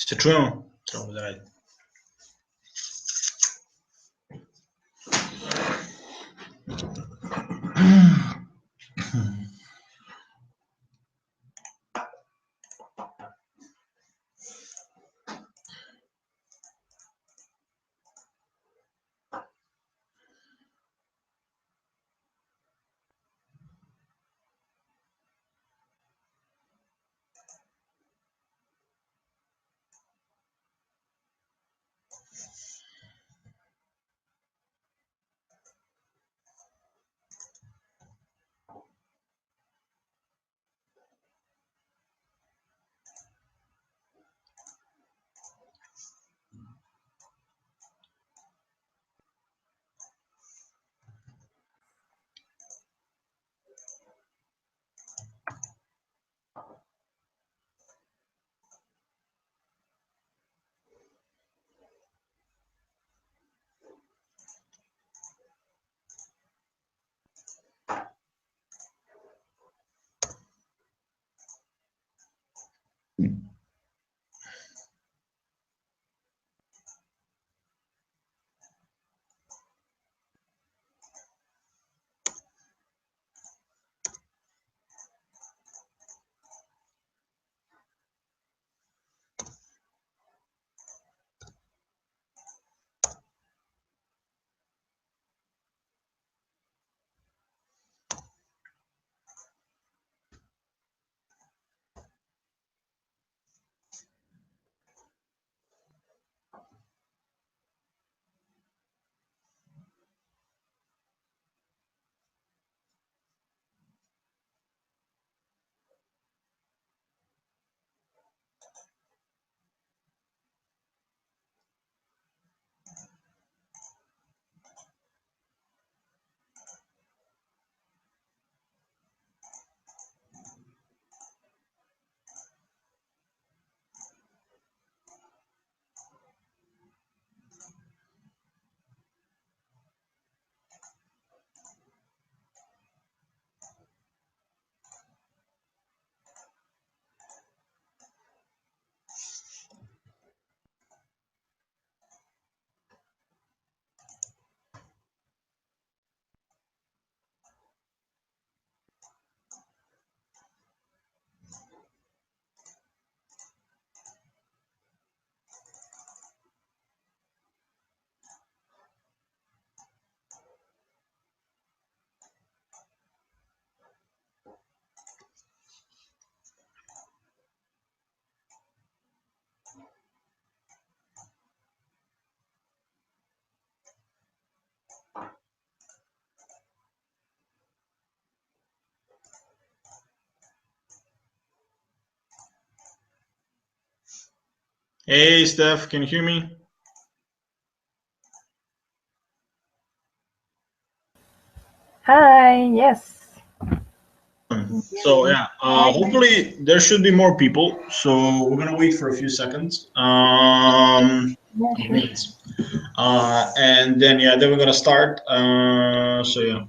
C'est true. So that. Hey, Steph, can you hear me? Hi, yes. So yeah, hopefully there should be more people. So we're gonna wait for a few seconds, Yeah, sure. minutes, and then then we're gonna start. So yeah.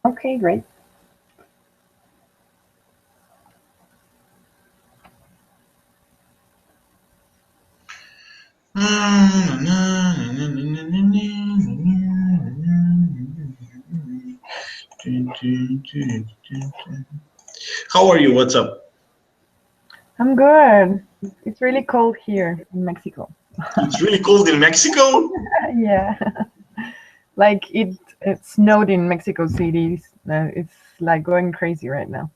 Okay, great. How are you? What's up? I'm good. It's really cold here in Mexico. It's really cold in Mexico. Yeah, like it snowed in Mexico City. It's like going crazy right now.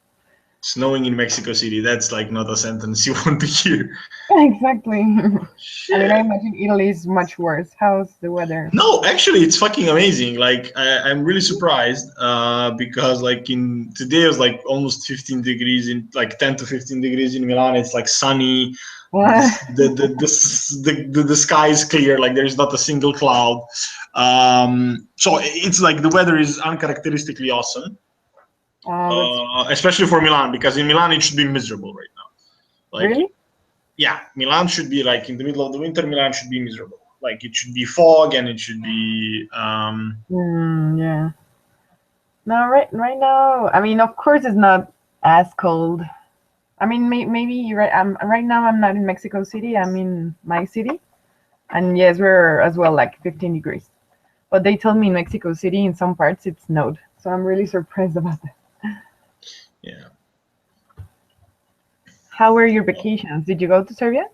Snowing in Mexico City. That's like not a sentence you want to hear. Exactly. I mean, I Shit. imagine Italy is much worse. How's the weather? No, actually, it's fucking amazing. Like I'm really surprised because like in today it was like almost 15 degrees in like 10 to 15 degrees in Milan. It's like sunny. The sky is clear. Like there's not a single cloud. So it's like the weather is uncharacteristically awesome, especially for Milan because in Milan it should be miserable right now. Like Really? yeah, Milan should be like in the middle of the winter. Milan should be miserable. Like it should be fog and it should be Yeah. No, right now. I mean, of course, it's not as cold I mean, maybe you're right. Right now. I'm not in Mexico City. I'm in my city, and yes, we're as well like 15 degrees. But they told me in Mexico City, in some parts, it snowed. So I'm really surprised about that. Yeah. How were your vacations? Did you go to Serbia?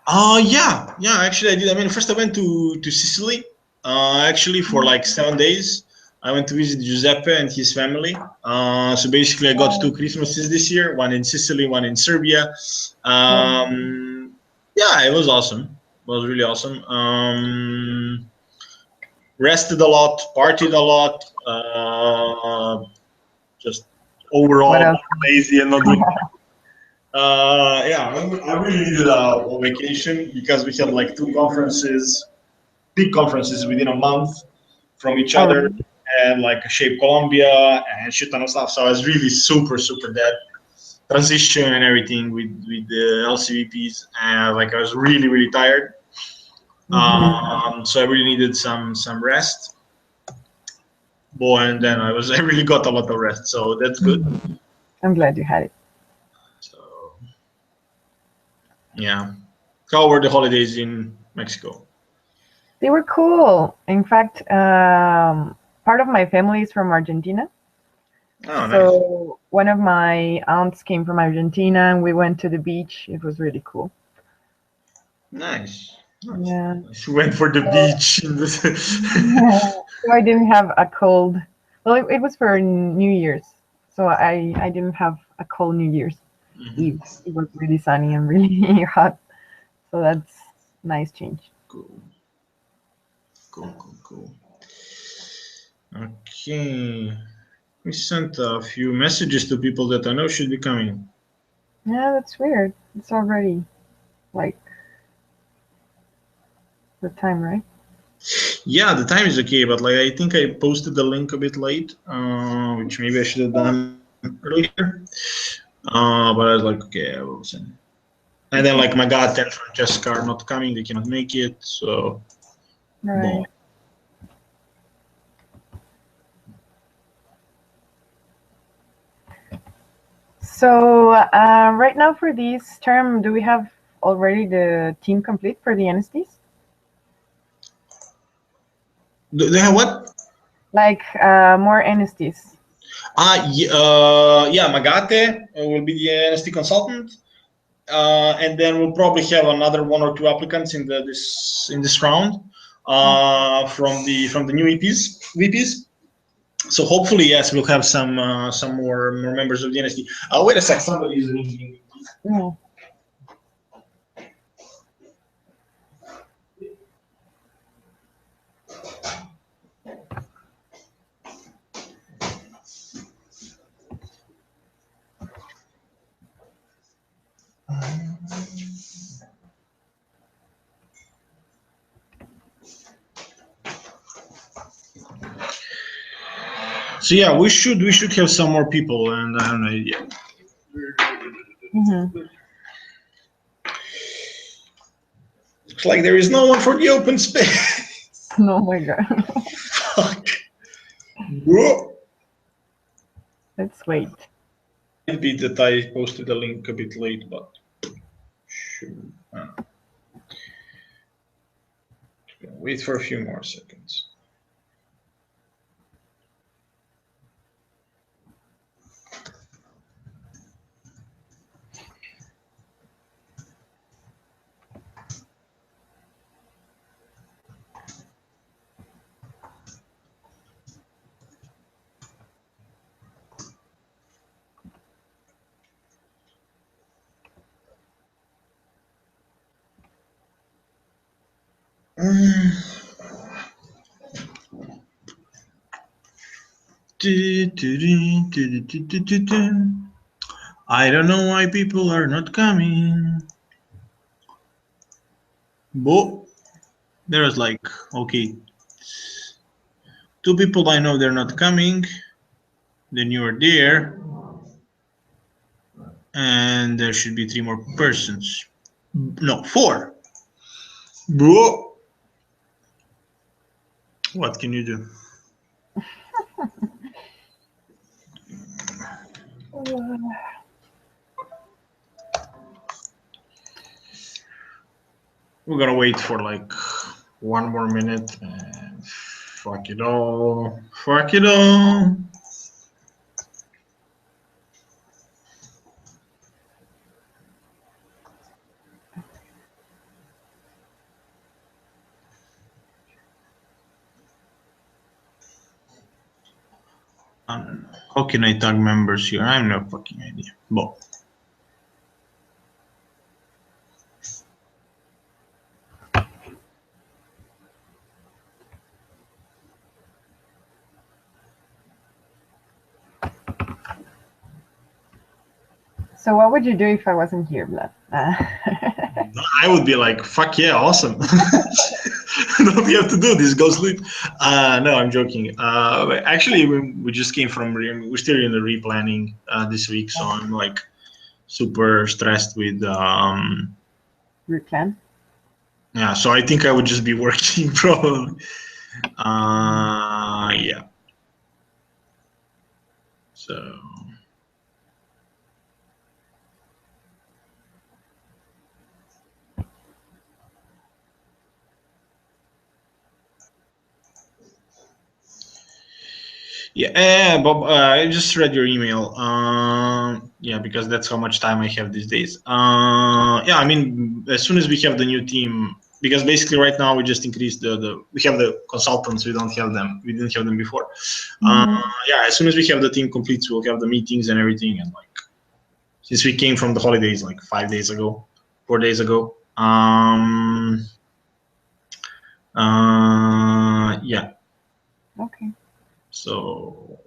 Yeah. Actually, I did. I mean, first I went to Sicily. Actually, for like 7 days. I went to visit Giuseppe and his family. So basically, I got two Christmases this year: one in Sicily, one in Serbia. Yeah, it was awesome. It was really awesome. Rested a lot, partied a lot. Just What overall else? lazy and not doing. Yeah, I really needed a vacation because we had like two conferences, big conferences within a month from each Oh, other, really? and like Shape Colombia and shit ton of stuff. So I was really super dead. Transition and everything with the LCVPs, and like I was really tired. So I really needed some rest. Boy, and then I really got a lot of rest, so that's good. I'm glad you had it. So yeah, how were the holidays in Mexico? They were cool. In fact, part of my family is from Argentina. Oh, nice. So one of my aunts came from Argentina and we went to the beach. It was really cool. Nice. Nice. Yeah. Nice. Went for the So, beach. so I didn't have a cold. Well, it was for New Year's. So I didn't have a cold New Year's Eve. It was really sunny and really hot. So that's nice change. Cool. Cool. Okay. We sent a few messages to people that I know should be coming. Yeah, that's weird. It's already like the time, right? Yeah, the time is okay, but like I think I posted the link a bit late, which maybe I should have done earlier. But I was like, okay, I will send. And then like my God and Francesca are not coming; they cannot make it. So, Right. bon. So right now for this term, do we have already the team complete for the NSTs? Do you have what? Like more NSTs? Yeah, Magate will be the NST consultant, and then we'll probably have another one or two applicants in this round from the new VPs. So hopefully, yes, we'll have some more members of the NST. Wait a sec, somebody is ringing. Yeah. So yeah, we should have some more people, and I don't know. Yeah. Mm-hmm. Looks like there is no one for the open space. Oh my god. Fuck. Whoa. Let's wait. It be that I posted the link a bit late, but sure. Wait for a few more seconds. I don't know why people are not coming. But there's like, okay, two people I know they're not coming. Then you're there. And there should be three more persons. No, four. Bro. What can you do? we're gonna wait for like 1 more minute and fuck it all. Fuck it all. How can I tag members here? I have no fucking idea. But So what would you do if I wasn't here, Vlad? I would be like, fuck yeah, awesome. Don't we have to do this? Go sleep. No, I'm joking. Actually, we just came from, we're still in the replanning this week, so I'm like super stressed with. Replan? Yeah, so I think I would just be working probably. Yeah. So. Yeah, Bob, I just read your email. Yeah, because that's how much time I have these days. Yeah, I mean, as soon as we have the new team, because basically right now we just increased we have the consultants, we don't have them. We didn't have them before. Yeah, as soon as we have the team complete, we'll have the meetings and everything. And like, since we came from the holidays like 5 days ago, 4 days ago. Yeah. Okay. So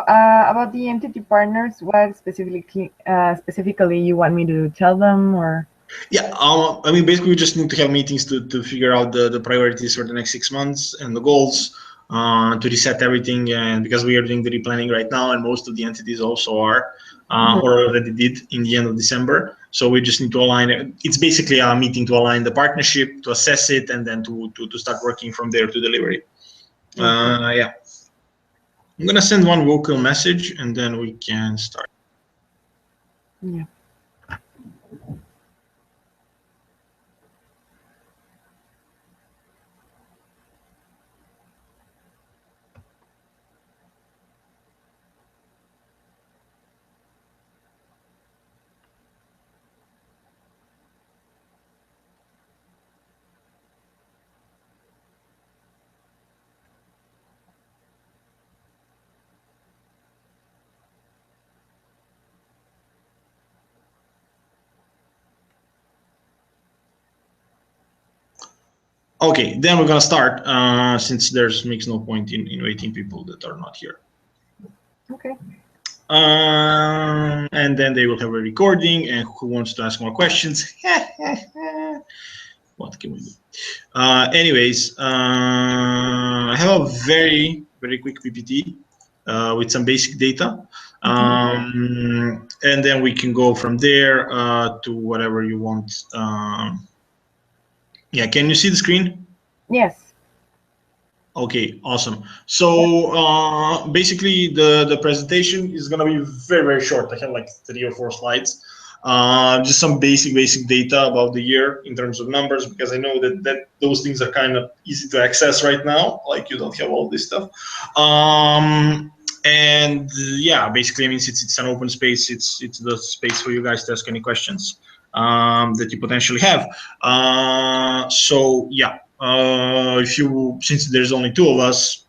about the entity partners, what specifically you want me to tell them, or? yeah, I mean, basically, we just need to have meetings to figure out the priorities for the next 6 months and the goals, to reset everything. And because we are doing the replanning right now, and most of the entities also are, or already did in the end of December. So we just need to align it. It's basically a meeting to align the partnership, to assess it, and then to start working from there to delivery. Yeah. I'm going to send one vocal message, and then we can start. Yeah. Okay, then we're gonna start, since there's makes no point in waiting people that are not here. Okay. And then they will have a recording, and who wants to ask more questions? What can we do? Anyways, I have a very, very quick PPT with some basic data. And then we can go from there to whatever you want. Yeah, can you see the screen? Yes. Okay, awesome. So basically, the presentation is gonna be very, very short. I have like 3 or 4 slides. Just some basic data about the year in terms of numbers, because I know that those things are kind of easy to access right now. Like, you don't have all this stuff. And yeah, basically, I mean, since it's an open space, it's the space for you guys to ask any questions that you potentially have. So yeah. Since there's only 2 of us,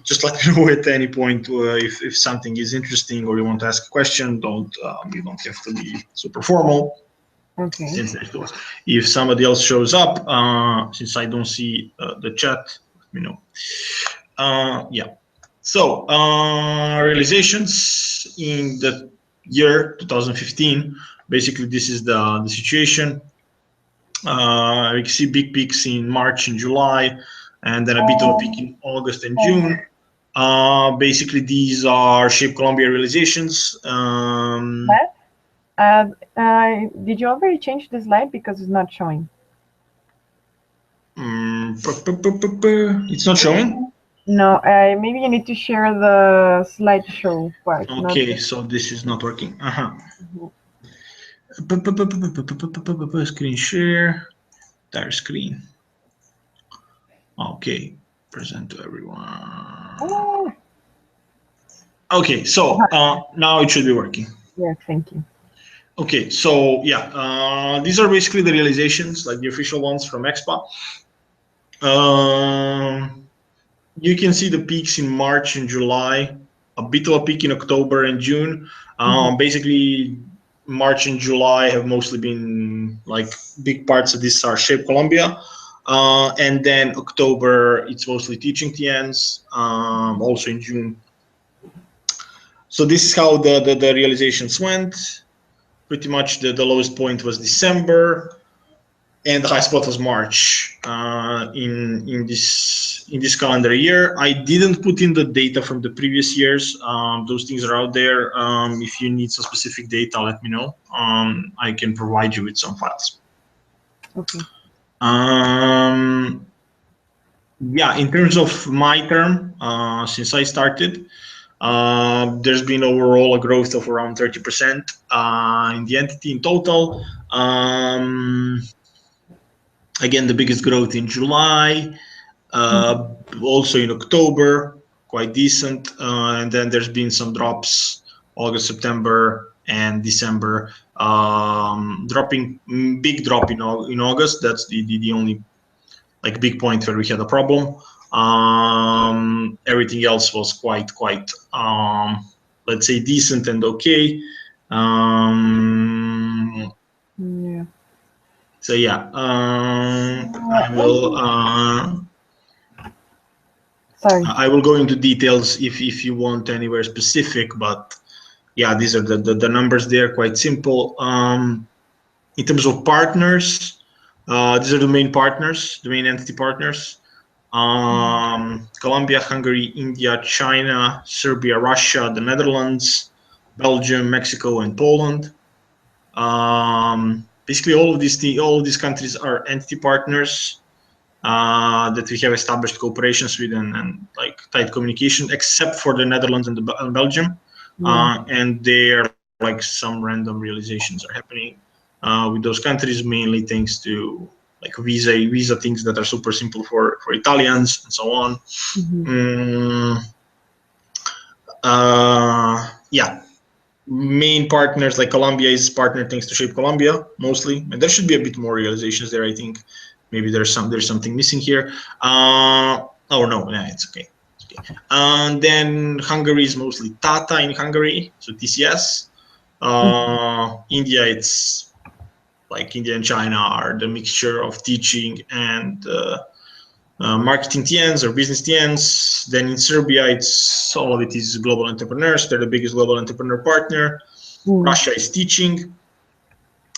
just let me know at any point if something is interesting or you want to ask a question. You don't have to be super formal. Okay. Since there's 2 of us. If somebody else shows up, since I don't see the chat, let me know. Yeah. So realizations in the year 2015. Basically, this is the situation. We can see big peaks in March and July, and then a bit of a peak in August and June. Basically, these are Shape Colombia realizations. Did you already change the slide because it's not showing? It's not showing? No, maybe you need to share the slideshow part. Okay, so this is not working. Screen share, entire screen. Okay, present to everyone. Oh, Okay, so now it should be working. yeah, thank you. Okay, so yeah, these are basically the realizations, like the official ones from Expa. You can see the peaks in March and July, a bit of a peak in October and June. Basically, March and July have mostly been like big parts of this are Shape Colombia. And then October, it's mostly teaching TNs, also in June. So this is how the realizations went. Pretty much the lowest point was December, and the high spot was March in this calendar year. I didn't put in the data from the previous years. Those things are out there. If you need some specific data, let me know. I can provide you with some files. Okay. Yeah, in terms of my term, since I started, there's been overall a growth of around 30% in the entity in total. Again, the biggest growth in July, also in October, quite decent. And then there's been some drops August, September, and December. Dropping, big drop in August. That's the only like big point where we had a problem. Everything else was quite let's say decent and okay. Yeah. So yeah, I will. Sorry. I will go into details if you want anywhere specific, but yeah, these are the numbers there. Quite simple. In terms of partners, these are the main partners, the main entity partners. Colombia, Hungary, India, China, Serbia, Russia, the Netherlands, Belgium, Mexico, and Poland. Basically, all of these countries are entity partners that we have established cooperations with and like tight communication, except for the Netherlands and Belgium. And there, like some random realizations are happening with those countries, mainly thanks to like visa things that are super simple for Italians and so on. Yeah, main partners like Colombia is partner thanks to Shape Colombia mostly, and there should be a bit more realizations there. I think maybe there's something missing here. Oh no, yeah, it's okay. And then Hungary is mostly Tata in Hungary, so TCS. India, it's like India and China are the mixture of teaching and marketing TNs or business TNs. Then in Serbia, it's all of it is global entrepreneurs. They're the biggest global entrepreneur partner. Russia is teaching.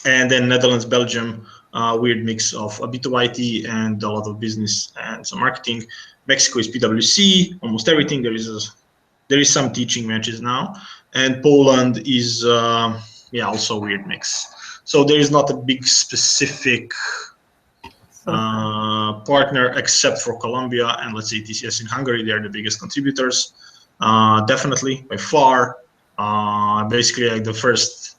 And then Netherlands, Belgium, weird mix of a bit of IT and a lot of business and some marketing. Mexico is PwC, almost everything. There is some teaching matches now. And Poland is, yeah, also a weird mix. So there is not a big specific partner except for Colombia and let's say TCS in Hungary. They're the biggest contributors, definitely by far. Basically, like the first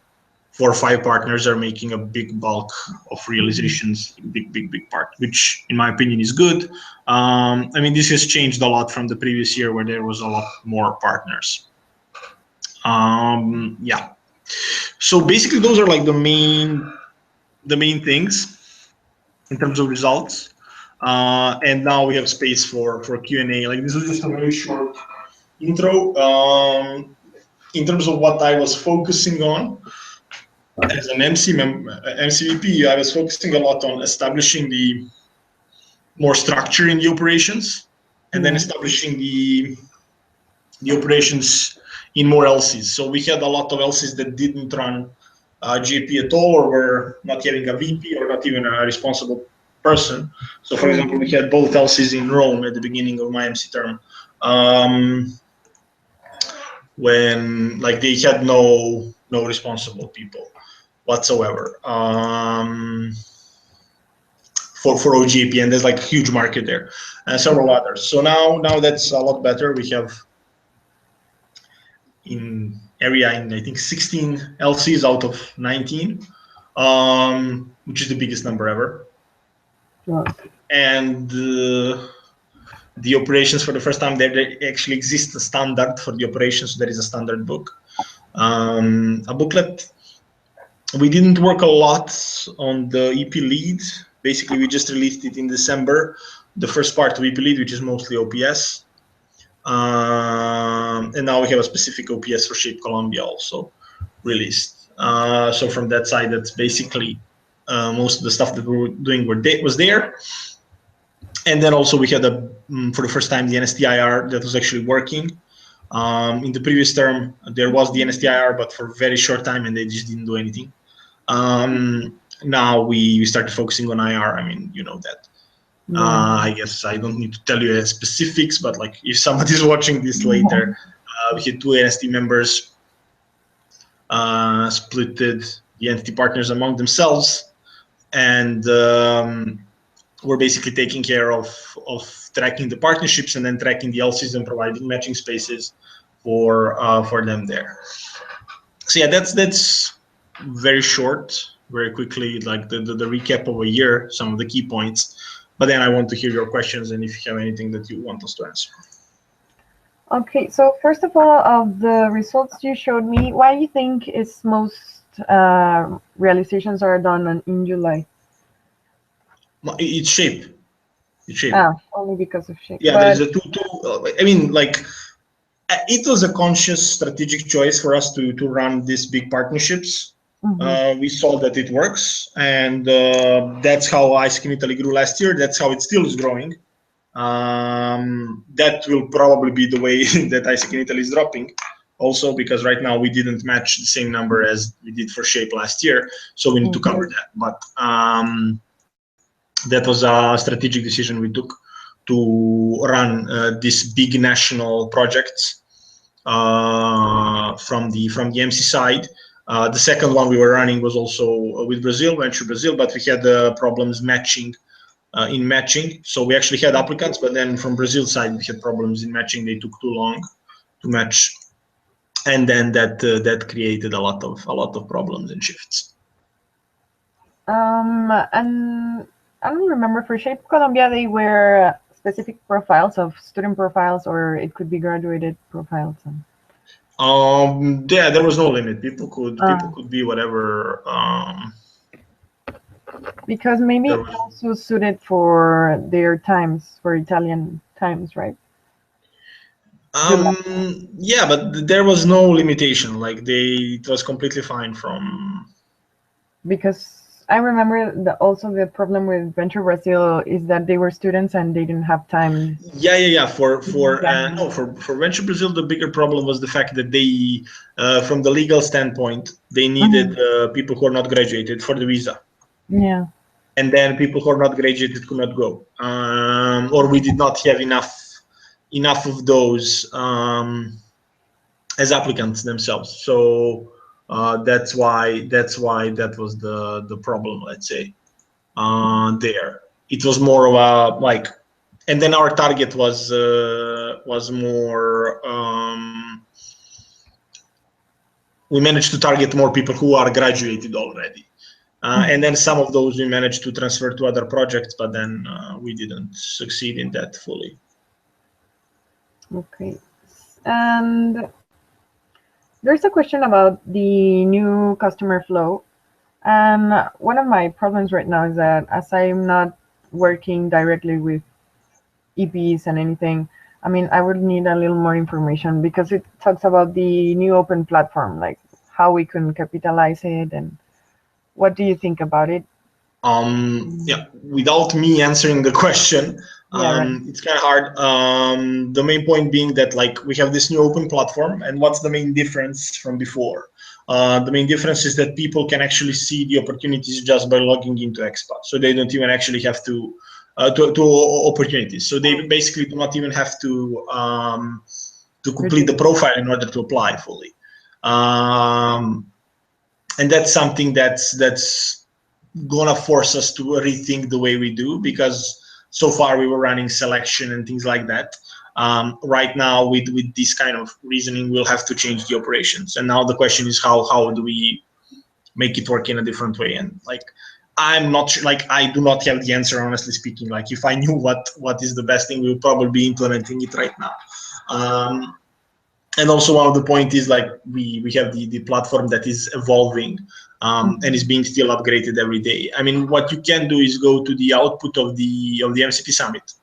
4 or 5 partners are making a big bulk of realizations, big part, which in my opinion is good. I mean, this has changed a lot from the previous year where there was a lot more partners. Yeah. So basically, those are like the main things in terms of results. And now we have space for Q&A. Like this was just a very short intro. In terms of what I was focusing on as an MCVP, I was focusing a lot on establishing the more structure in the operations, and then establishing the operations in more LCs. So we had a lot of LCs that didn't run GP at all, or were not having a VP, or not even a responsible person. So, for example, we had both LCs in Rome at the beginning of my MC term, when like they had no responsible people whatsoever for oGIP, and there's like a huge market there, and several others. So now that's a lot better. We have in area in I think 16 LCs out of 19. which is the biggest number ever. Wow. And the operations, for the first time, there actually exists a standard for the operations. So there is a standard book, a booklet. We didn't work a lot on the EP lead. Basically, we just released it in December, the first part of EP lead, which is mostly OPS. And now we have a specific OPS for Shape Colombia also released. So from that side, that's basically most of the stuff that we were doing was there. And then also we had for the first time, the NSTIR that was actually working. In the previous term, there was the NSTIR, but for a very short time, and they just didn't do anything. Now we started focusing on IR. I mean, you know that. I guess I don't need to tell you the specifics, but like if somebody is watching this later, we had 2 NST members splitted the entity partners among themselves, and we're basically taking care of tracking the partnerships and then tracking the LCs and providing matching spaces for them there. So yeah, that's very short, very quickly, like the recap of a year, some of the key points. But then I want to hear your questions and if you have anything that you want us to answer. Okay, so first of all, of the results you showed me, why do you think is most realizations are done in July? It's Shape. It's Shape. Only because of Shape. Yeah, there's a two. I mean, like, it was a conscious strategic choice for us to run these big partnerships. We saw that it works, and that's how AIESEC in Italy grew last year. That's how it still is growing. That will probably be the way that AIESEC in Italy is dropping, also because right now we didn't match the same number as we did for Shape last year, so we need to cover that. But that was a strategic decision we took to run these big national projects from the MC side. The second one we were running was also with Brazil, Venture Brazil, but we had problems matching. In matching, so we actually had applicants, but then from Brazil side we had problems in matching. They took too long to match, and then that created a lot of problems and shifts. And I don't remember, for Shape Colombia they were specific profiles of student profiles, or it could be graduated profiles. Yeah, there was no limit. People could be whatever. Because maybe it also suited for their times, for Italian times, right? Yeah, but there was no limitation. Like it was completely fine from. Because I remember also the problem with Venture Brazil is that they were students and they didn't have time. Yeah. For Venture Brazil, the bigger problem was the fact that they, from the legal standpoint, they needed people who are not graduated for the visa. Yeah. And then people who are not graduated could not go, or we did not have enough of those as applicants themselves. So that's why that was the problem. Let's say there it was more of a like, and then our target was more. We managed to target more people who are graduated already. And then some of those we managed to transfer to other projects, but then we didn't succeed in that fully. Okay. And there's a question about the new customer flow. And one of my problems right now is that as I'm not working directly with EPs and anything, I mean, I would need a little more information, because it talks about the new open platform, like how we can capitalize it, and what do you think about it? Yeah, without me answering the question, it's kind of hard. The main point being that like we have this new open platform, and what's the main difference from before? The main difference is that people can actually see the opportunities just by logging into Expa, so they don't even actually have to opportunities. So they basically do not even have to complete the profile in order to apply fully. And that's something that's gonna force us to rethink the way we do, because so far we were running selection and things like that. Right now with this kind of reasoning, we'll have to change the operations. And now the question is how do we make it work in a different way. And like, I'm not sure, like, I do not have the answer, honestly speaking. Like, if I knew what is the best thing, we would probably be implementing it right now. And also one of the point is like we have the platform that is evolving and is being still upgraded every day. I mean, what you can do is go to the output of the MCP summit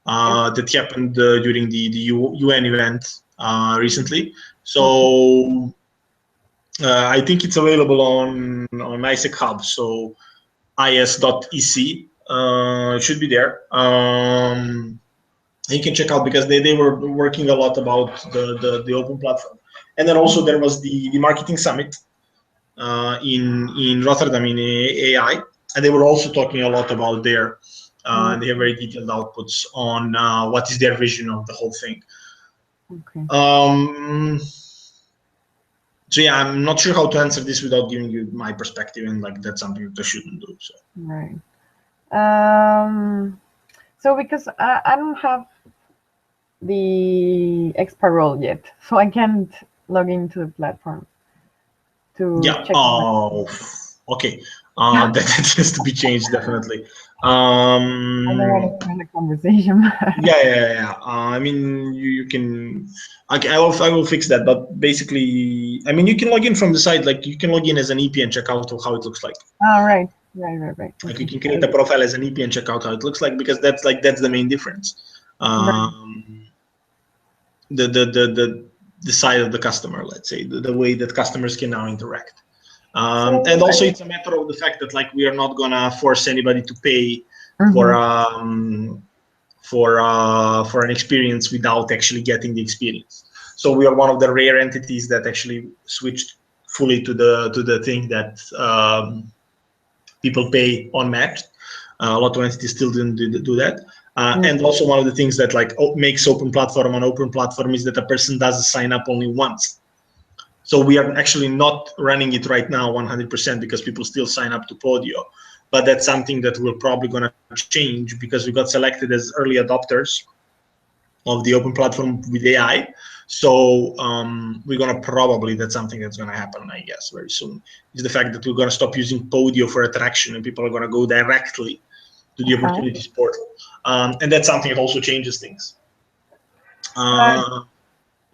that happened during the UN event recently. So I think it's available on AIESEC Hub. So is.ec should be there. You can check out because they were working a lot about the open platform. And then also there was the marketing summit in Rotterdam in AI, and they were also talking a lot about their and they have very detailed outputs on what is their vision of the whole thing. Okay. So yeah, I'm not sure how to answer this without giving you my perspective, and like that's something that I shouldn't do. So. Right. So because I don't have the expert role yet, so I can't log into the platform to check. Oh, okay. That has to be changed definitely. I don't want to end the conversation. Yeah. I mean, you can. I will fix that. But basically, I mean, you can log in from the site. Like you can log in as an EP and check out how it looks like. Oh, right. Like you can create a profile as an EP and check out how it looks like, because that's the main difference. The side of the customer, let's say, the way that customers can now interact. And also it's a matter of the fact that like we are not gonna force anybody to pay for an experience without actually getting the experience. So we are one of the rare entities that actually switched fully to the thing that people pay on match. A lot of entities still didn't do that. And also one of the things that like makes open platform an open platform is that a person does sign up only once. So we are actually not running it right now 100% because people still sign up to Podio. But that's something that we're probably going to change because we got selected as early adopters of the open platform with AI. So we're going to probably, that's something that's going to happen, I guess, very soon, is the fact that we're going to stop using Podio for attraction and people are going to go directly to the opportunities portal. And that's something that also changes things.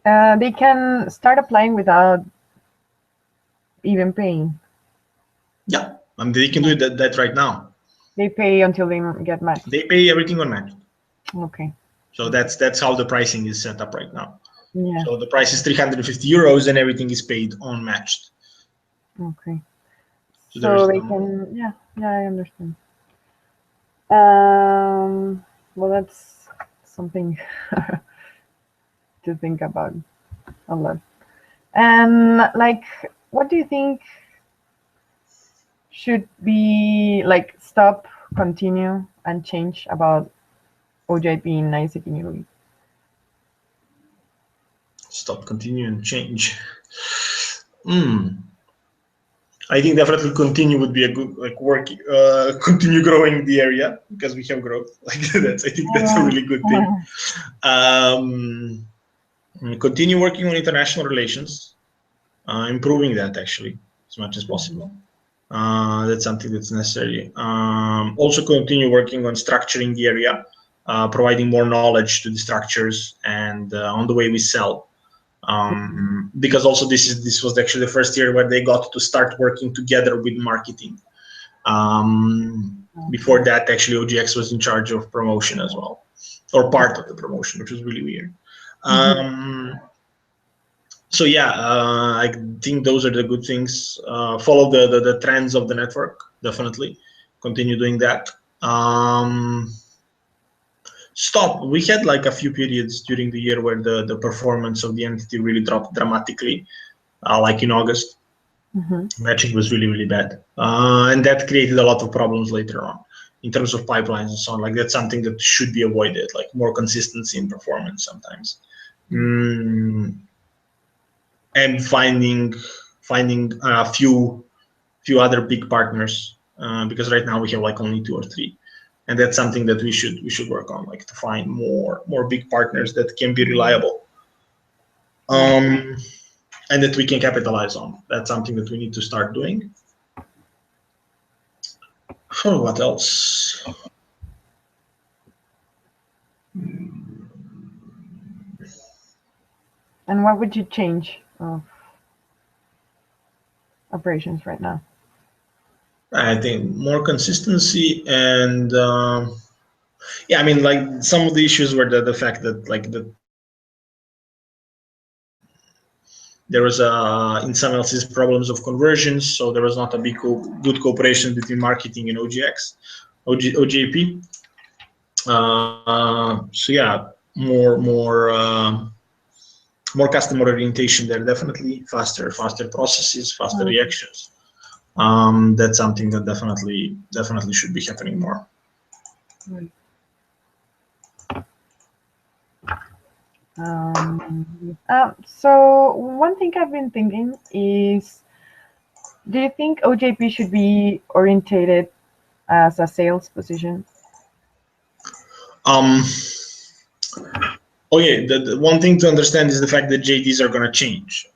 They can start applying without even paying. Yeah, I mean, they can do that right now. They pay until they get matched. They pay everything on match. Okay. So that's how the pricing is set up right now. Yeah. So the price is 350 euros and everything is paid on matched. Okay. So they can, yeah, I understand. Well, that's something to think about a lot. And like, what do you think should be like stop, continue, and change about oGIP in AIESEC in Italy? Stop, continue, and change. I think definitely continue would be a good like work. Continue growing the area because we have growth. Like I think that's a really good thing. Continue working on international relations, improving that actually as much as possible. That's something that's necessary. Also continue working on structuring the area, providing more knowledge to the structures and on the way we sell. Because also this was actually the first year where they got to start working together with marketing. Before that, actually, OGX was in charge of promotion as well, or part of the promotion, which was really weird. So yeah, I think those are the good things. Follow the trends of the network, definitely. Continue doing that. Stop. We had like a few periods during the year where the performance of the entity really dropped dramatically, like in August. Matching was really, really bad. And that created a lot of problems later on in terms of pipelines and so on. Like that's something that should be avoided, like more consistency in performance sometimes. And finding a few other big partners, because right now we have like only 2 or 3. And that's something that we should work on, like to find more big partners that can be reliable. and that we can capitalize on. That's something that we need to start doing. Oh, what else? And what would you change of operations right now? I think more consistency and yeah, I mean, like some of the issues were the fact that like there was in some analysis problems of conversions, so there was not a big good cooperation between marketing and oGIP. So yeah, more customer orientation there, definitely faster processes, faster reactions. That's something that definitely should be happening more. So one thing I've been thinking is, do you think oGIP should be orientated as a sales position? Okay, the one thing to understand is the fact that JDs are going to change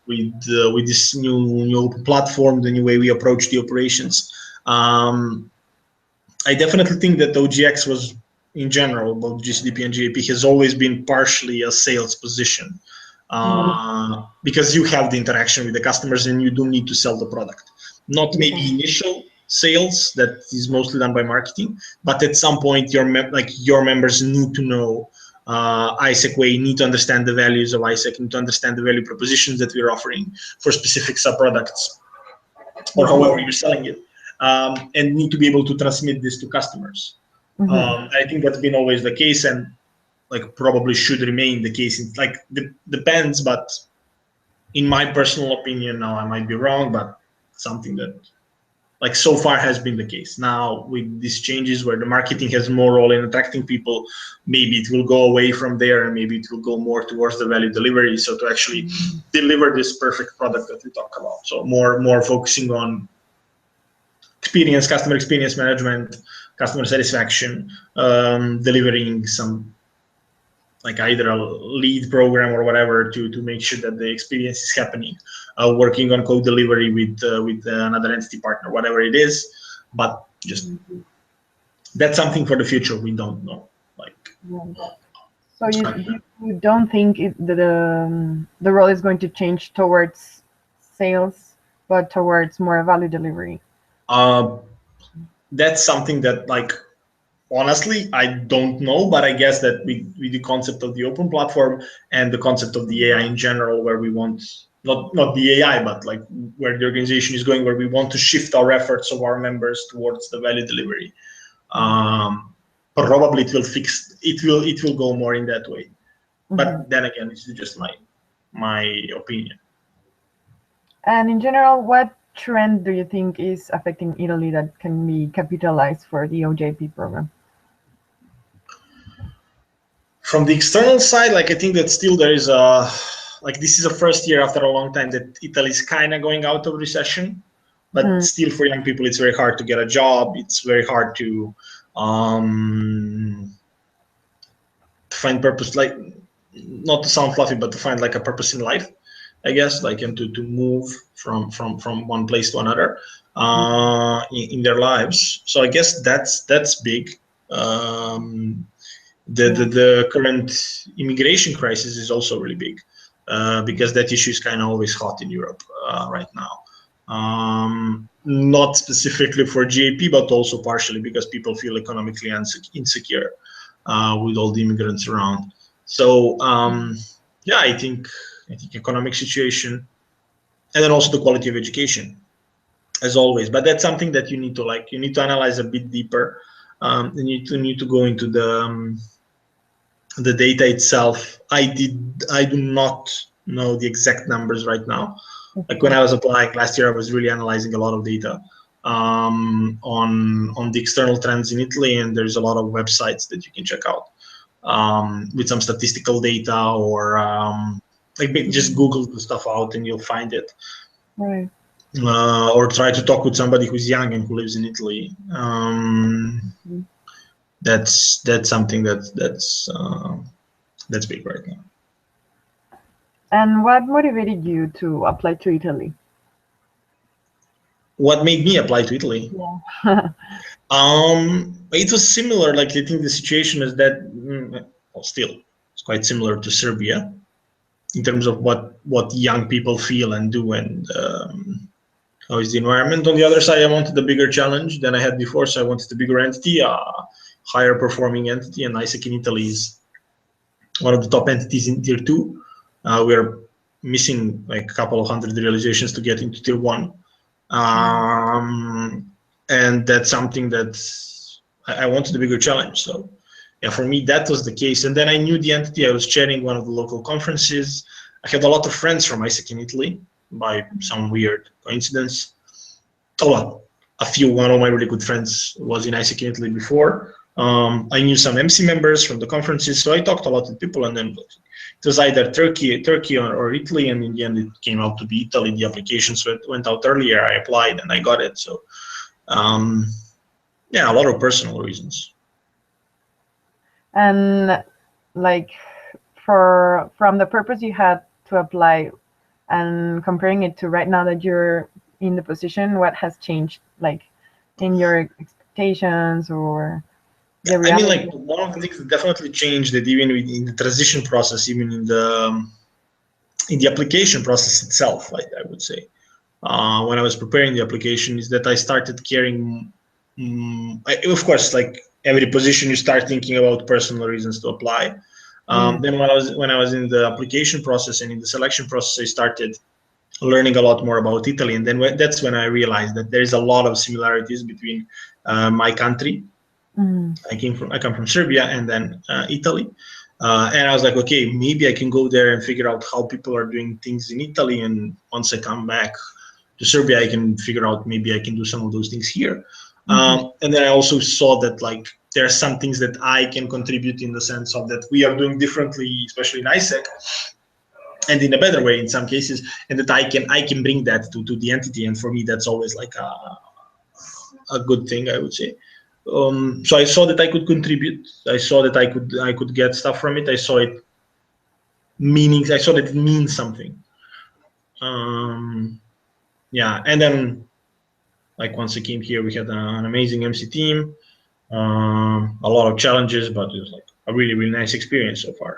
with this new platform, the new way we approach the operations. I definitely think that OGX was, in general, both GCDP and GAP, has always been partially a sales position because you have the interaction with the customers and you do need to sell the product. Not maybe initial sales, that is mostly done by marketing, but at some point your members need to know AIESEC way, need to understand the values of AIESEC, need to understand the value propositions that we're offering for specific sub-products or however you're selling it. And need to be able to transmit this to customers. I think that's been always the case, and like probably should remain the case. Like depends, but in my personal opinion, now I might be wrong, but something that like so far has been the case. Now with these changes where the marketing has more role in attracting people, maybe it will go away from there and maybe it will go more towards the value delivery. So to actually deliver this perfect product that we talk about. So more focusing on customer experience management, customer satisfaction, delivering some like either a lead program or whatever to make sure that the experience is happening, working on code delivery with another entity partner, whatever it is, but just that's something for the future. We don't know. Like, so you don't think the role is going to change towards sales, but towards more value delivery? That's something that, like, honestly, I don't know, but I guess that with the concept of the open platform and the concept of the AI in general, where we want not the AI, but like where the organization is going, where we want to shift our efforts of our members towards the value delivery. Probably it will go more in that way. But then again, it's just my opinion. And in general, what trend do you think is affecting Italy that can be capitalized for the oGIP program? From the external side, like I think that still there is like this is the first year after a long time that Italy is kind of going out of recession, but still for young people it's very hard to get a job. It's very hard to find purpose, like not to sound fluffy, but to find like a purpose in life, I guess, like, and to move from one place to another in their lives. So I guess that's big. The current immigration crisis is also really big because that issue is kind of always hot in Europe right now. Not specifically for GAP, but also partially because people feel economically insecure with all the immigrants around. So yeah, I think economic situation, and then also the quality of education, as always. But that's something that you need to analyze a bit deeper. You need to go into the data itself. I do not know the exact numbers right now. Like when I was applying last year, I was really analyzing a lot of data on the external trends in Italy, and there's a lot of websites that you can check out with some statistical data, or like just Google the stuff out and you'll find it. Right. Or try to talk with somebody who's young and who lives in Italy. That's something that's big right now. And what motivated you to apply to Italy? What made me apply to Italy? Yeah. It was similar. Like I think the situation is that, well, still, it's quite similar to Serbia in terms of what young people feel and do, and how is the environment. On the other side, I wanted a bigger challenge than I had before, so I wanted a bigger entity, a higher performing entity, and AIESEC in Italy is one of the top entities in tier 2. We're missing like a couple of hundred realizations to get into tier 1. And that's something that I wanted a bigger challenge. So yeah, for me, that was the case. And then I knew the entity. I was chairing one of the local conferences. I had a lot of friends from AIESEC in Italy by some weird coincidence. Oh, well, one of my really good friends was in AIESEC in Italy before. I knew some MC members from the conferences, so I talked a lot with people, and then it was either Turkey or Italy, and in the end it came out to be Italy. The applications went out earlier. I applied and I got it. So yeah, a lot of personal reasons. And like from the purpose you had to apply and comparing it to right now that you're in the position, what has changed, like in your expectations or the reality? I mean, like one of the things that definitely changed, that even in the transition process, even in the application process itself, I would say, when I was preparing the application, is that I started caring. Of course, like every position, you start thinking about personal reasons to apply. Then when I was in the application process and in the selection process, I started learning a lot more about Italy, and then that's when I realized that there is a lot of similarities between my country. I come from Serbia, and then Italy. And I was like, okay, maybe I can go there and figure out how people are doing things in Italy. And once I come back to Serbia, I can figure out maybe I can do some of those things here. And then I also saw that like there are some things that I can contribute in the sense of that we are doing differently, especially in AIESEC, and in a better way in some cases, and that I can bring that to the entity. And for me, that's always like a good thing, I would say. So I saw that I could contribute. I saw that I could get stuff from it. I saw it I saw that it means something. Yeah, and then like once I came here, we had an amazing MC team, a lot of challenges, but it was like a really, really nice experience so far.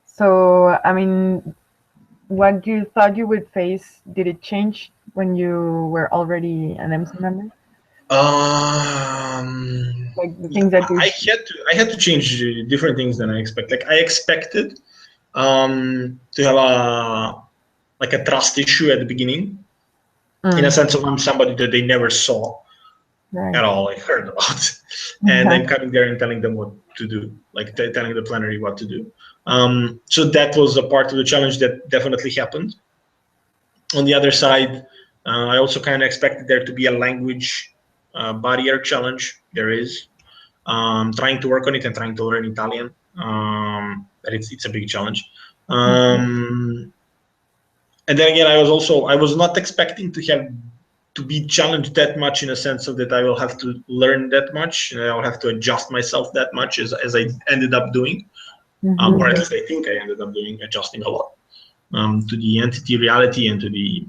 So I mean, what you thought you would face, did it change when you were already an MC member? Like the things that you I had to change different things than I expected. Like I expected to have a trust issue at the beginning, in a sense of I'm somebody that they never saw at all, like heard about, and then coming there and telling them what to do, like telling the plenary what to do. So that was a part of the challenge that definitely happened. On the other side, I also kind of expected there to be a language barrier challenge. There is. Trying to work on it and trying to learn Italian. But it's a big challenge. And then again, I was not expecting to be challenged that much, in a sense of that I will have to learn that much and I'll have to adjust myself that much as I ended up doing, or at least I think I ended up doing, adjusting a lot to the entity reality and to the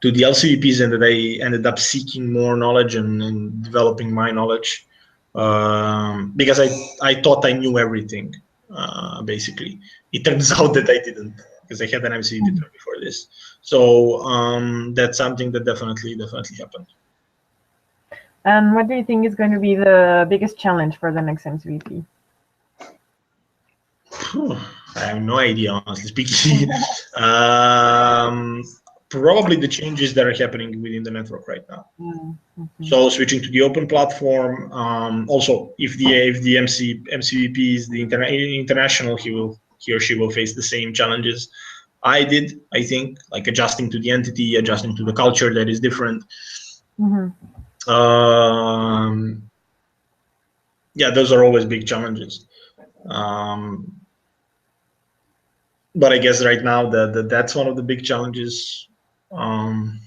LCVPs, and that I ended up seeking more knowledge and developing my knowledge, because I thought I knew everything. Basically, it turns out that I didn't, because I had an MCVP term before this. So that's something that definitely happened. And what do you think is going to be the biggest challenge for the next MCVP? I have no idea, honestly speaking. Probably the changes that are happening within the network right now. So switching to the open platform. Also, if the MCVP is the international, he or she will face the same challenges I did. I think, like adjusting to the entity, adjusting to the culture that is different. Yeah, those are always big challenges. But I guess right now that's one of the big challenges. And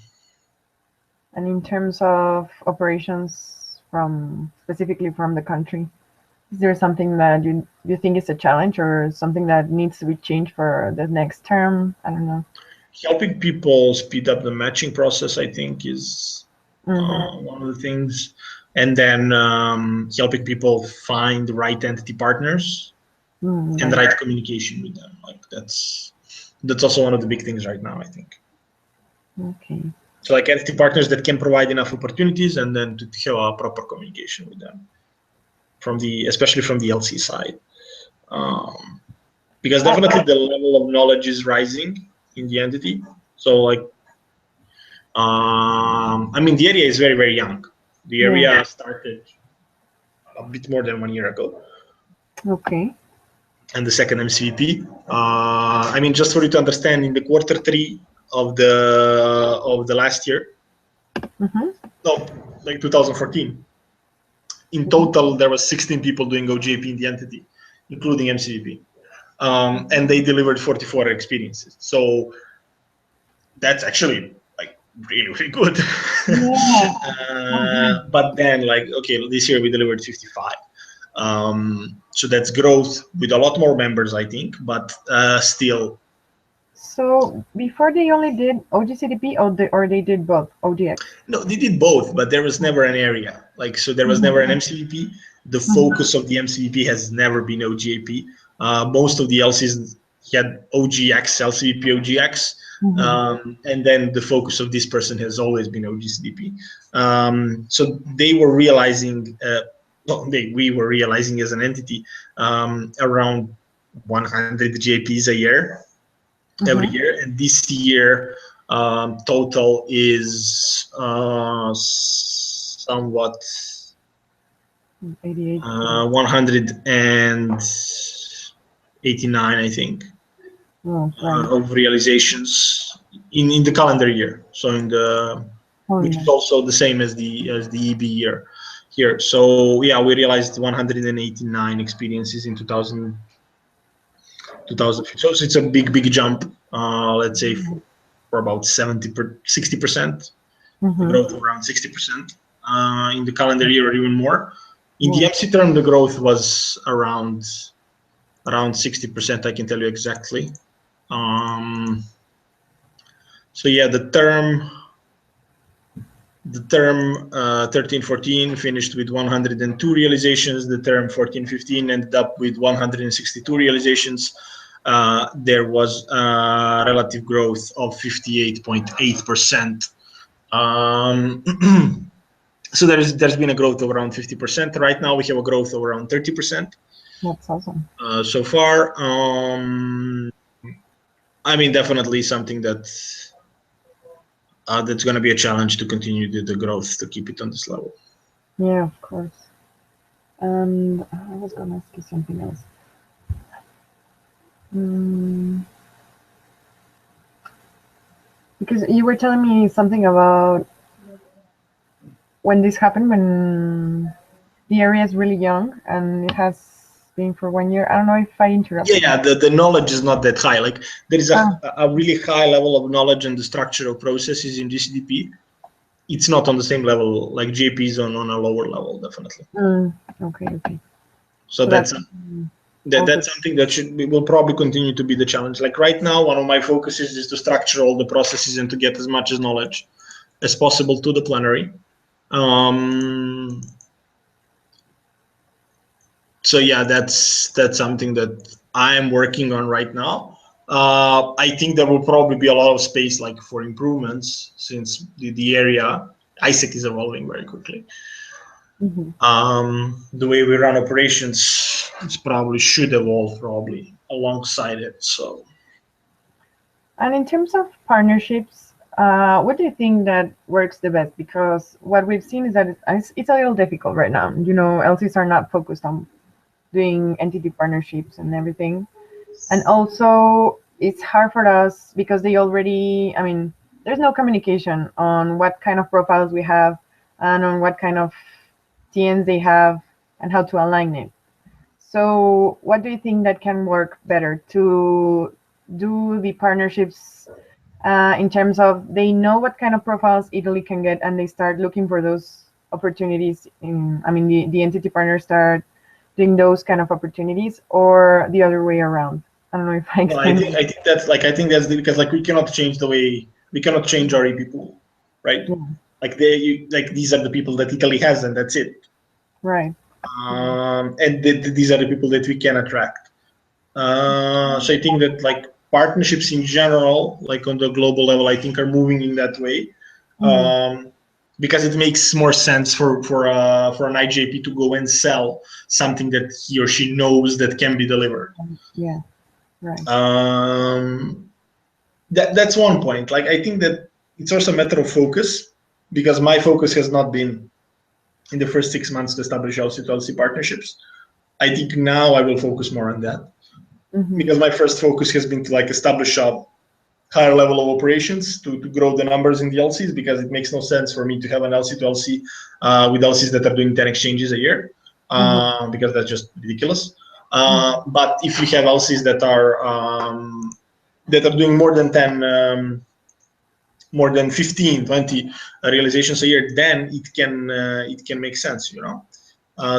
in terms of operations specifically from the country? Is there something that you think is a challenge or something that needs to be changed for the next term? I don't know. Helping people speed up the matching process, I think, is Mm-hmm. one of the things. And then helping people find the right entity partners and the Right. right communication with them. Like that's also one of the big things right now, I think. Okay. So like entity partners that can provide enough opportunities, and then to have a proper communication with them especially from the LC side. Because definitely the level of knowledge is rising in the entity. So like, I mean, the area is very, very young. The area Yeah. started a bit more than 1 year ago. Okay. And the second MCVP. I mean, just for you to understand, in the quarter 3 of the last year, Mm-hmm. no, like 2014, in total there was 16 people doing oGIP in the entity, including MCVP, and they delivered 44 experiences. So that's actually like really, really good. Yeah. Okay. But then, like, okay, this year we delivered 55. So that's growth with a lot more members, I think, but still. So before they only did OGCDP or they did both OGX? No, they did both, but there was never an area. Like, so there was never an MCVP. The focus of the MCVP has never been oGIP. Most of the LCs had OGX, LCVP, OGX. And then the focus of this person has always been OGCDP. So they were realizing, we were realizing as an entity around 100 JPs a year, every year. And this year, total is somewhat 88. 189, I think. Oh, right. Of realizations in the calendar year. So which is also the same as the EB year here. So yeah, we realized 189 experiences in 2015. So it's a big jump. Let's say for about 60%, the growth of around 60% in the calendar year, or even more. In the MC term, the growth was around 60%. I can tell you exactly. So yeah, the term 13-14 finished with 102 realizations. The term 14-15 ended up with 162 realizations. There was a relative growth of 58.8%. So there's been a growth of around 50%. Right now we have a growth of around 30%. That's awesome. So far. I mean, definitely something that's going to be a challenge to continue the growth, to keep it on this level. Yeah, of course. And I was going to ask you something else. Because you were telling me something about when this happened, when the area is really young and it has been for 1 year. I don't know if I interrupted. Yeah, the knowledge is not that high. Like there is a really high level of knowledge and the structure of processes in GCDP. It's not on the same level, like JP is on a lower level, definitely. Okay. So that's something that will probably continue to be the challenge. Like right now, one of my focuses is to structure all the processes and to get as much as knowledge as possible to the plenary. So yeah, that's something that I am working on right now. I think there will probably be a lot of space like for improvements, since the area AIESEC is evolving very quickly. The way we run operations should evolve alongside it. So. And in terms of partnerships, what do you think that works the best? Because what we've seen is that it's a little difficult right now. You know, LCs are not focused on doing entity partnerships and everything. And also, it's hard for us because there's no communication on what kind of profiles we have and on what kind of TNs they have and how to align it. So what do you think that can work better to do the partnerships in terms of they know what kind of profiles Italy can get and they start looking for those opportunities the entity partners start doing those kind of opportunities, or the other way around? I don't know if I No, explained. I think that's because like we cannot change the way we cannot change our EP pool, right? Yeah, Like these are the people that Italy has, and that's it. right. And these are the people that we can attract. So I think that like partnerships in general, like on the global level, I think are moving in that way, because it makes more sense for an IGP to go and sell something that he or she knows that can be delivered. Yeah, right. That's one point. Like I think that it's also a matter of focus, because my focus has not been in the first 6 months to establish LC to LC partnerships. I think now I will focus more on that, because my first focus has been to like establish a higher level of operations to grow the numbers in the LCs, because it makes no sense for me to have an LC to LC with LCs that are doing 10 exchanges a year, because that's just ridiculous. But if you have LCs that are doing more than 10, more than 15, 20 realizations a year, then it can make sense, you know.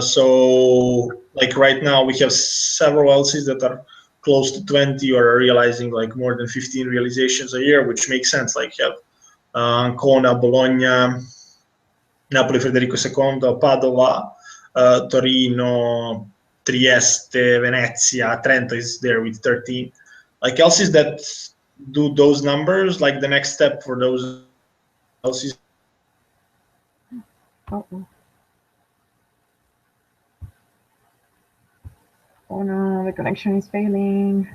So like right now we have several LCs that are close to 20 or are realizing like more than 15 realizations a year, which makes sense. Like you have Ancona, Bologna, Napoli Federico II, Padova, Torino, Trieste, Venezia, Trento is there with 13. Like LCs that do those numbers, like the next step for those LCs. Oh no, the connection is failing.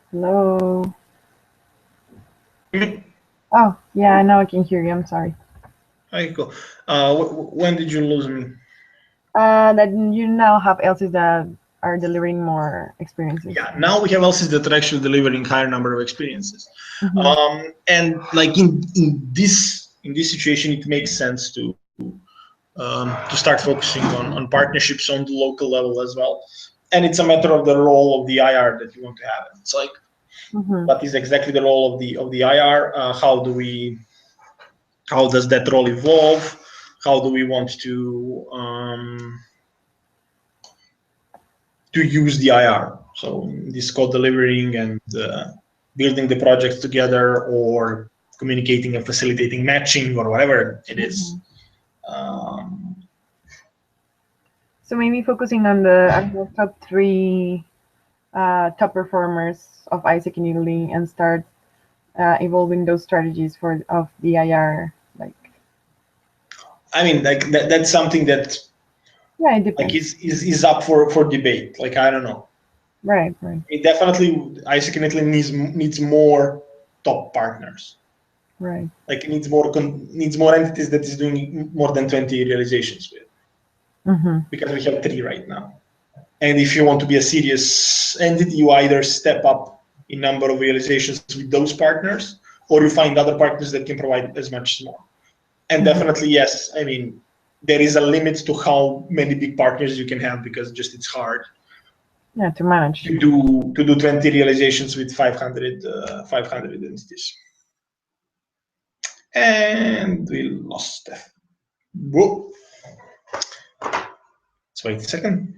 Hello. Oh, yeah, now I can hear you. I'm sorry. Okay, cool. When did you lose me? That you now have LCs that are delivering more experiences. Yeah, now we have LCs that are actually delivering higher number of experiences. And like in this situation, it makes sense to start focusing on partnerships on the local level as well. And it's a matter of the role of the IR that you want to have. It's like, what is exactly the role of the IR? How does that role evolve? How do we want to use the IR? So this code delivering and building the projects together, or communicating and facilitating matching, or whatever it is. So maybe focusing on the top 3 top performers of AIESEC in Italy, and start evolving those strategies of the IR. Like, I mean, like that's something that it depends. like is up for debate. Like I don't know. Right. It definitely AIESEC in Italy needs more top partners. Right. Like it needs more entities that is doing more than 20 realizations with. Because we have 3 right now. And if you want to be a serious entity, you either step up in number of realizations with those partners, or you find other partners that can provide as much as more. And definitely, yes, I mean, there is a limit to how many big partners you can have, because just it's hard. Yeah, to manage. To do 20 realizations with 500 entities. And we lost Steph. Whoa. Let's wait a second.